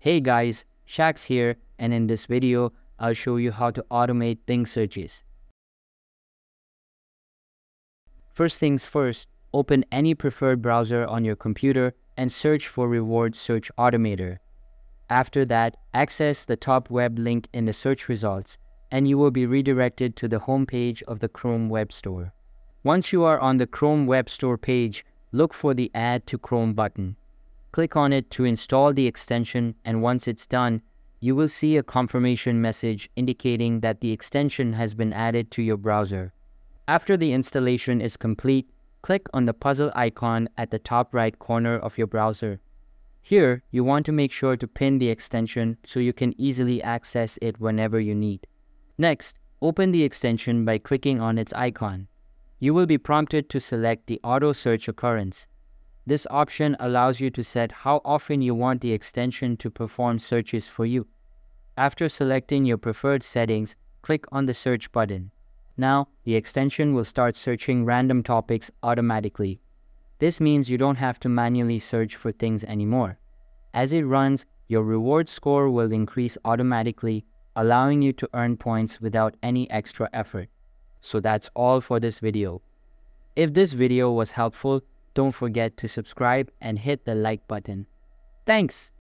Hey guys, Shax here, and in this video, I'll show you how to automate Bing searches. First things first, open any preferred browser on your computer and search for Reward Search Automator. After that, access the top web link in the search results, and you will be redirected to the home page of the Chrome Web Store. Once you are on the Chrome Web Store page, look for the Add to Chrome button. Click on it to install the extension, and once it's done, you will see a confirmation message indicating that the extension has been added to your browser. After the installation is complete, click on the puzzle icon at the top right corner of your browser. Here, you want to make sure to pin the extension so you can easily access it whenever you need. Next, open the extension by clicking on its icon. You will be prompted to select the Auto Search Occurrence. This option allows you to set how often you want the extension to perform searches for you. After selecting your preferred settings, click on the Search button. Now, the extension will start searching random topics automatically. This means you don't have to manually search for things anymore. As it runs, your reward score will increase automatically, allowing you to earn points without any extra effort. So that's all for this video. If this video was helpful, don't forget to subscribe and hit the like button. Thanks!